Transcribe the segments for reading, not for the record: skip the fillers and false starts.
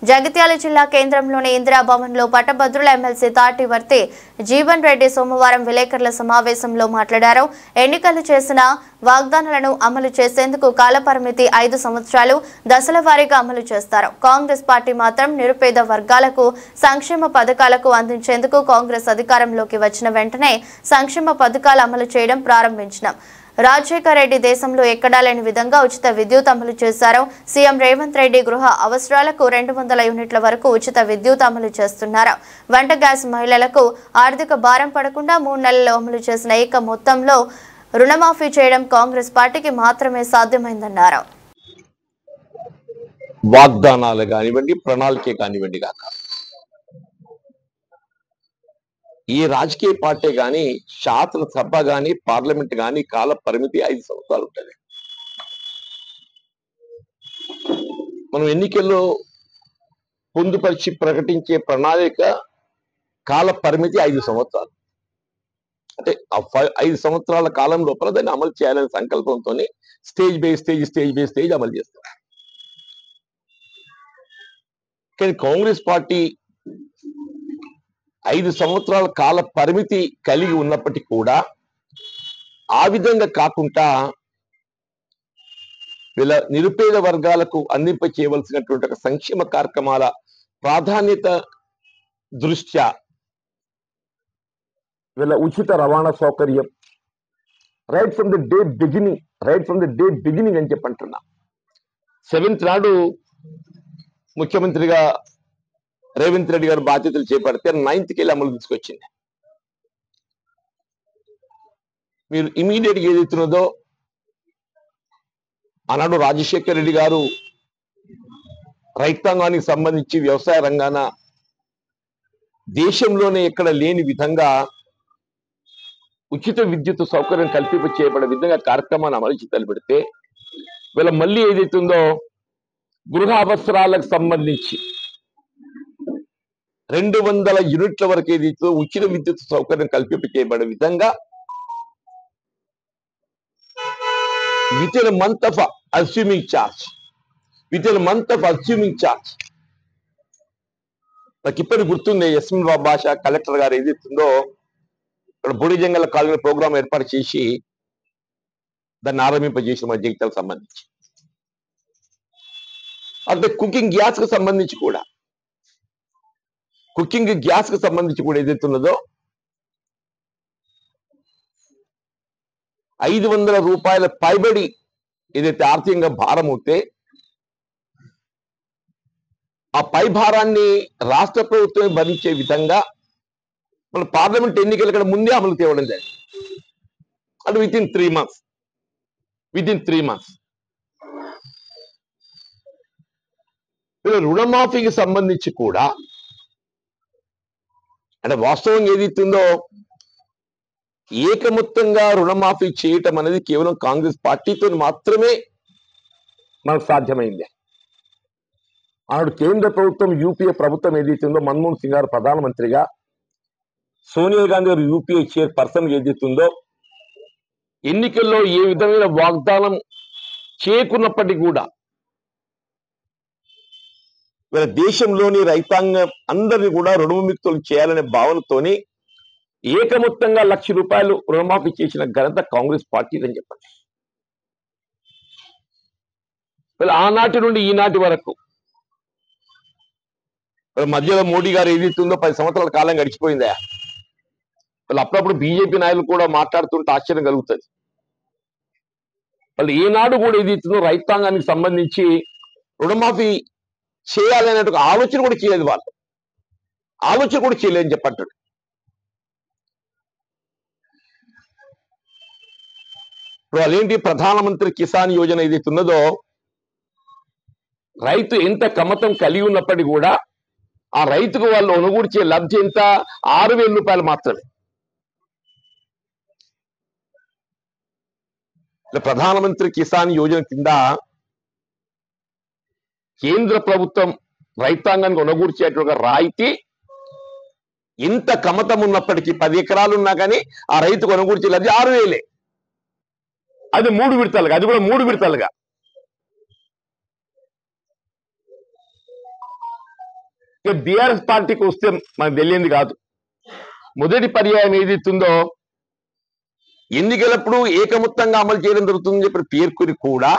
జగిత్యాల జిల్లా కేంద్రంలోని ఇందిరాభవన్లో పట్టభద్రుల ఎమ్మెల్సీ తాటివర్తి జీవన్ రెడ్డి సోమవారం విలేకరుల సమావేశంలో మాట్లాడారు. ఎన్నికలు చేసిన వాగ్దానాలను అమలు చేసేందుకు కాలపరిమితి 5 సంవత్సరాలు దశల వారీగా అమలు చేస్తారు. కాంగ్రెస్ పార్టీ మాత్రం నిరుపేద వర్గాలకు సంక్షేమ పథకాలకు అందించేందుకు కాంగ్రెస్ అధికారంలోకి వచ్చిన వెంటనే సంక్షేమ పథకాలు అమలు చేయడం ప్రారంభించినాం. రాజశేఖర్ రెడ్డి దేశంలో ఎక్కడా లేని విధంగా ఉచిత విద్యుత్ అమలు చేశారు. సీఎం రేవంత్ రెడ్డి గృహ అవసరాలకు 200 యూనిట్ల వరకు ఉచిత విద్యుత్ అమలు చేస్తున్నారు. వంట గ్యాస్ మహిళలకు ఆర్థిక భారం పడకుండా 3 నెలల్లో అమలు చేసిన ఏక మొత్తంలో రుణమాఫీ చేయడం కాంగ్రెస్ పార్టీకి మాత్రమే సాధ్యమైందన్నారు. వాగ్దానాలు కానివ్వండి, ప్రణాళికే కానివ్వండి కాక ఈ రాజకీయ పార్టీ కానీ, శాసనసభ కానీ, పార్లమెంట్ కానీ కాల పరిమితి 5 సంవత్సరాలు ఉంటుంది. మనం ఎన్నికల్లో పొందుపరిచి ప్రకటించే ప్రణాళిక కాల పరిమితి 5 సంవత్సరాలు. అంటే 5 సంవత్సరాల కాలం లోపల దాన్ని అమలు చేయాలనే సంకల్పంతో స్టేజ్ బై స్టేజ్ అమలు చేస్తారు. కానీ కాంగ్రెస్ పార్టీ 5 సంవత్సరాల కాల పరిమితి కలిగి ఉన్నప్పటికీ కూడా ఆ విధంగా కాకుండా వీళ్ళ నిరుపేద వర్గాలకు అందింప చేయవలసినటువంటి ఒక సంక్షేమ కార్యక్రమాల ప్రాధాన్యత దృష్ట్యా వీళ్ళ ఉచిత రవాణా సౌకర్యం right from the day beginning అని చెప్పంటున్నా. 7th నాడు ముఖ్యమంత్రిగా రేవంత్ రెడ్డి గారు బాధ్యతలు చేపడితే 9th కి అమలు తీసుకొచ్చింది. మీరు ఇమీడియట్ గా ఏదైతున్నదో ఆనాడు రాజశేఖర్ రెడ్డి గారు రైతాంగానికి సంబంధించి వ్యవసాయ రంగాన దేశంలోనే ఎక్కడ లేని విధంగా ఉచిత విద్యుత్ సౌకర్యం కల్పింప చేయబడే విధంగా కార్యక్రమాన్ని అమలు తలపెడితే వీళ్ళ మళ్ళీ ఏదైతుందో గృహ అవసరాలకు సంబంధించి 200 యూనిట్ల వరకు ఏదైతే ఉచిత విద్యుత్ సౌకర్యం కల్పింప చేయబడే విధంగా with in month of assuming charge నాకు ఇప్పటికి గుర్తుంది. యస్మిన్ భాష కలెక్టర్ గారు ఏదైతుందో ఇక్కడ బొడి జంగల్ కాలనీ ప్రోగ్రాం ఏర్పాటు చేసి దాన్ని ఆరంభింపజేసిన మన జగిత్యాలకు సంబంధించి. అంటే కుకింగ్ గ్యాస్ కు సంబంధించి కూడా ఏదైతున్నదో 500 రూపాయల పైబడి ఏదైతే ఆర్థికంగా భారం అవుతే ఆ పై భారాన్ని రాష్ట్ర ప్రభుత్వమే భరించే విధంగా మన పార్లమెంట్ ఎన్నికల కన్నా ముందే అమలు తేవడం జరిగింది. అంటే విత్ ఇన్ 3 months రుణమాఫీకి సంబంధించి కూడా అంటే వాస్తవంగా ఏదైతుందో ఏకమొత్తంగా రుణమాఫీ చేయటం అనేది కేవలం కాంగ్రెస్ పార్టీతో మాత్రమే మనకు సాధ్యమైంది. ఆనాడు కేంద్ర ప్రభుత్వం యూపీఏ ప్రభుత్వం ఏదైతుందో మన్మోహన్ సింగ్ గారు ప్రధానమంత్రిగా, సోనియా గాంధీ గారు యూపీఏ చైర్పర్సన్ ఏదైతుందో ఎన్నికల్లో ఏ విధమైన వాగ్దానం చేయకున్నప్పటికీ కూడా వీళ్ళ దేశంలోని రైతాంగం అందరినీ కూడా రుణముక్తులు చేయాలనే భావనతోని ఏకమొత్తంగా 1,00,000 రూపాయలు రుణమాఫీ చేసిన ఘనత కాంగ్రెస్ పార్టీ అని చెప్పండి. ఆనాటి నుండి ఈనాటి వరకు మధ్యలో మోడీ గారు ఏదైతుందో 10 సంవత్సరాల కాలం గడిచిపోయిందా. వాళ్ళు అప్పుడప్పుడు బీజేపీ నాయకులు కూడా మాట్లాడుతుంటే ఆశ్చర్యం కలుగుతుంది. వాళ్ళు ఈనాడు కూడా ఏదైతుందో రైతాంగానికి సంబంధించి రుణమాఫీ చేయాలనే ఆలోచన కూడా చేయలేదు. చేయలేదని చెప్పంటాడు. ఇప్పుడు వాళ్ళేంటి ప్రధానమంత్రి కిసాన్ యోజన ఏదైతే ఉన్నదో రైతు ఎంత కమతం కలిగి ఉన్నప్పటికీ కూడా ఆ రైతుకు వాళ్ళు అనుగూర్చే లబ్ధి ఎంత 6,000 రూపాయలు మాత్రమే. ప్రధానమంత్రి కిసాన్ యోజన కింద కేంద్ర ప్రభుత్వం రైతాంగానికి అనుగూర్చేటువంటి రాయితీ ఇంత కమతం ఉన్నప్పటికీ 10 ఎకరాలు ఉన్నా కానీ ఆ రైతుకు అనుగూర్చే లబ్ధి 6,000. అది 3 విడతలుగా, అది కూడా 3 విడతలుగా. ఇక బీఆర్ఎస్ పార్టీకి వస్తే మనకు తెలియంది కాదు. మొదటి పర్యాయం ఏదైతుందో ఎన్నికలప్పుడు ఏకమొత్తంగా అమలు చేయడం జరుగుతుందని చెప్పి పేర్కొని కూడా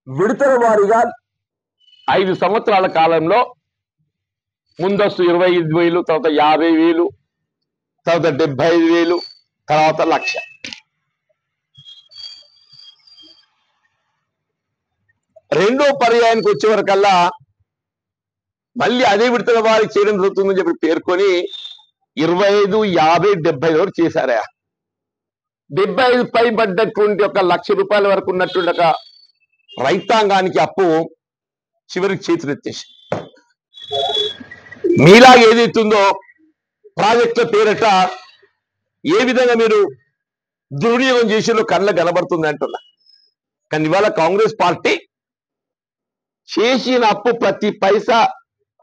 విడతల వారీగా 5 సంవత్సరాల కాలంలో ముందస్తు 25,000, తర్వాత 50,000, తర్వాత 75,000, తర్వాత 1,00,000. రెండో పర్యాయానికి వచ్చే వరకల్లా మళ్ళీ అదే విడతల వారికి చేయడం జరుగుతుందని చెప్పి పేర్కొని 25, 50, 75 వరకు చేశారా. 75 పై పడ్డటువంటి ఒక ₹1,00,000 వరకు ఉన్నటువంటి ఒక రైతాంగానికి అప్పు చివరికి చేతులెత్తేసి మీలాగా ఏదైతుందో ప్రాజెక్టుల పేరట ఏ విధంగా మీరు దుర్వినియోగం చేసిలో కళ్ళ కనబడుతుంది అంటున్నా. కానీ ఇవాళ కాంగ్రెస్ పార్టీ చేసిన అప్పు ప్రతి పైసా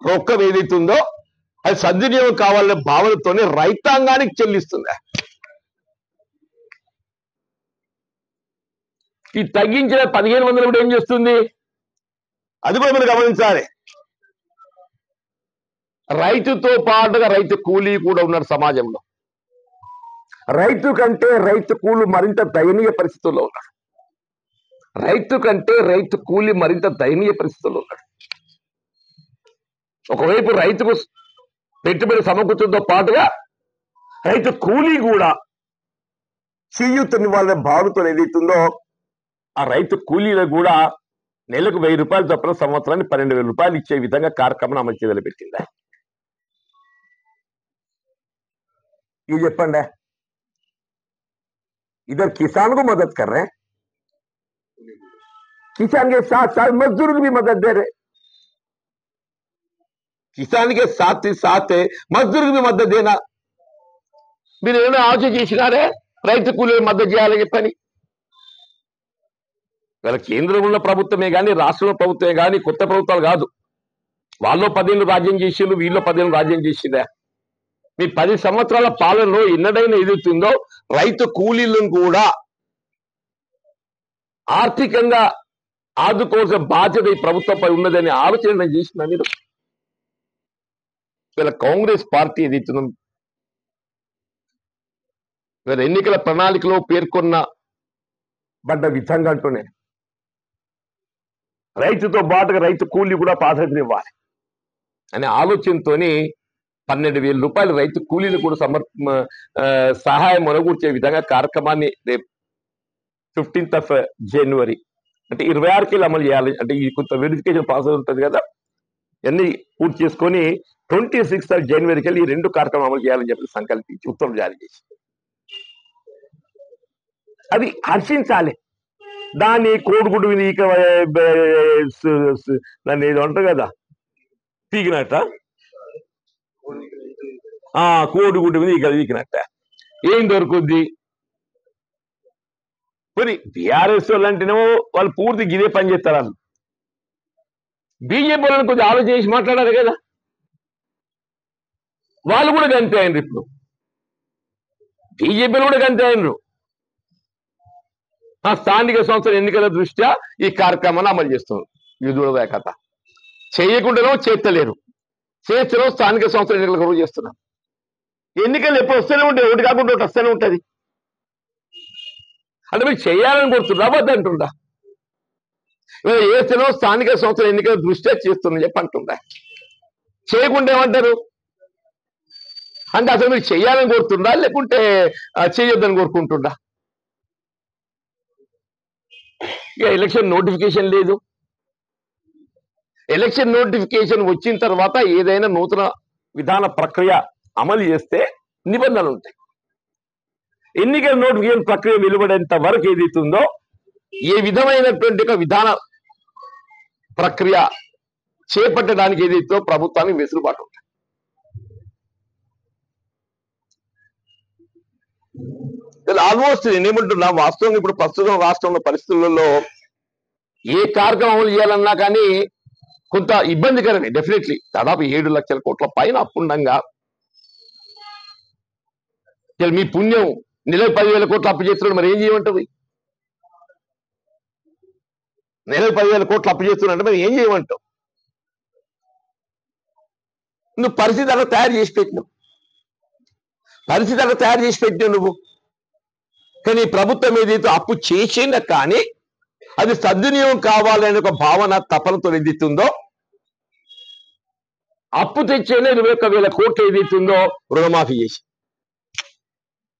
రొక్కం ఏదైతుందో అది సద్వినియోగం కావాలనే భావనతోనే రైతాంగానికి చెల్లిస్తుంది. ఈ తగ్గించిన 1,500 కూడా ఏం చేస్తుంది అది కూడా మీరు గమనించాలి. రైతుతో పాటుగా రైతు కూలీ కూడా ఉన్నారు సమాజంలో. రైతు కంటే రైతు కూలి మరింత దయనీయ పరిస్థితుల్లో ఉన్నాడు. రైతు కంటే రైతు కూలి మరింత దయనీయ పరిస్థితుల్లో ఉన్నాడు. ఒకవైపు రైతుకు పెట్టుబడి సమకూర్చడంతో పాటుగా రైతు కూలీ కూడా చేయూతని వాళ్ళ భావనతో ఏదైతుందో ఆ రైతు కూలీలకు కూడా నెలకు ₹1,000 చొప్పున సంవత్సరానికి ₹12,000 ఇచ్చే విధంగా కార్యక్రమం అమలు చేయదలు పెట్టిందా. ये చెప్పండి इधर किसान को मदद कर रहे हैं, किसान के साथ साथ मजदूर को भी मदद दे रहे. किसान के साथ ही साथ मजदूर को भी मदद देना. మీరు ఏమైనా ఆలోచన చేసినారే రైతు కూలీలకు మద్దతు చేయాలని చెప్పని. వీళ్ళ కేంద్రంలో ప్రభుత్వమే కానీ రాష్ట్రంలో ప్రభుత్వమే కానీ కొత్త ప్రభుత్వాలు కాదు. వాళ్ళు 10 ఏళ్ళు రాజ్యం చేసిండ్రు, వీళ్ళు 10 ఏళ్ళు రాజ్యం చేసిందా. మీ 10 సంవత్సరాల పాలనలో ఎన్నడైనా ఎదుగుతుందో రైతు కూలీలను కూడా ఆర్థికంగా ఆదుకోవాల్సిన బాధ్యత ఈ ప్రభుత్వంపై ఉన్నదని ఆలోచన చేసిన మీరు. వీళ్ళ కాంగ్రెస్ పార్టీ ఏదైతుందో వీళ్ళ ఎన్నికల ప్రణాళికలో పేర్కొన్న బడ్డ విధంగా అంటూనే రైతుతో పాటుగా రైతు కూలీ కూడా ప్రాధాన్యత ఇవ్వాలి అనే ఆలోచనతోని ₹12,000 రైతు కూలీలు కూడా సహాయం మొనగూర్చే విధంగా కార్యక్రమాన్ని రేపు 15th January అంటే 26కి అమలు చేయాలి. అంటే ఈ కొంత వెరిఫికేషన్ ప్రాసెస్ ఉంటుంది కదా, ఇవన్నీ పూర్తి చేసుకొని 26th January ఈ 2 కార్యక్రమం అమలు చేయాలని చెప్పి సంకల్పించి ఉత్తర్వులు జారీ చేసి అది హర్షించాలి. దాన్ని కోడిగుడ్డు మీద దాన్ని ఏదో అంటారు కదా పీకినట్ట, కోడిగుడ్డు మీద ఈకినట్ట ఏం దొరుకుద్ది. మరి బీఆర్ఎస్ వాళ్ళు అంటేనేమో వాళ్ళు పూర్తి గిదే పని చేస్తారు. వాళ్ళు బీజేపీ వాళ్ళని కొద్దిగా ఆలోచన చేసి మాట్లాడారు కదా, వాళ్ళు కూడా గంతే అయినరు. ఇప్పుడు బీజేపీలు కూడా గంతే అయినరు. స్థానిక సంస్థల ఎన్నికల దృష్ట్యా ఈ కార్యక్రమాన్ని అమలు చేస్తున్నారు. విధుల కథ చేయకుండానో చేస్తలేరు, చేస్తేనో స్థానిక సంస్థల ఎన్నికల కొరకు చేస్తున్నారు. ఎన్నికలు ఎప్పుడు వస్తూనే ఉంటాయి, ఒకటి కాకుండా ఒకటి వస్తూనే ఉంటుంది. అంటే మీరు చేయాలని కోరుతుందా వద్దంటుందా? చేస్తేనో స్థానిక సంస్థల ఎన్నికల దృష్ట్యా చేస్తున్నా చెప్పి అంటుందా? చేయకుండా ఏమంటారు అంటే అసలు మీరు చేయాలని కోరుతుందా లేకుంటే చేయొద్దని కోరుకుంటుందా? ఇక ఎలక్షన్ నోటిఫికేషన్ లేదు. ఎలక్షన్ నోటిఫికేషన్ వచ్చిన తర్వాత ఏదైనా నూతన విధాన ప్రక్రియ అమలు చేస్తే నిబంధనలు ఉంటాయి. ఎన్నికల నోటిఫికేషన్ ప్రక్రియ వెలువడేంత వరకు ఏదైతుందో ఏ విధమైనటువంటి ఒక విధాన ప్రక్రియ చేపట్టడానికి ఏదైతే ప్రభుత్వానికి వెసులుబాటు ఉంటుంది. ఆల్మోస్ట్ నేనేమంటున్నా, వాస్తవంగా ఇప్పుడు ప్రస్తుతం రాష్ట్రంలో పరిస్థితులలో ఏ కార్యక్రమం అమలు చేయాలన్నా కానీ కొంత ఇబ్బందికరమే. డెఫినెట్లీ దాదాపు 7 లక్షల కోట్ల పైన అప్పుండంగా మీ పుణ్యం నెలకు 10,000 కోట్లు అప్పు చేస్తున్నాడు, మరి ఏం చేయమంటుంది? నెలకు 10,000 కోట్లు అప్పు చేస్తున్నాడు మరి ఏం చేయమంటావు? నువ్వు పరిస్థితి అలా తయారు చేసి పెట్టినావు, పరిస్థితి అలా తయారు చేసి పెట్టినావు నువ్వు. కానీ ప్రభుత్వం ఏదైతే అప్పు చేసినా కానీ అది సద్వినియోగం కావాలనే ఒక భావన తపనతో ఏదైతుందో, అప్పు తెచ్చేనే 21,000 కోట్లు ఏదైతుందో రుణమాఫీ చేసి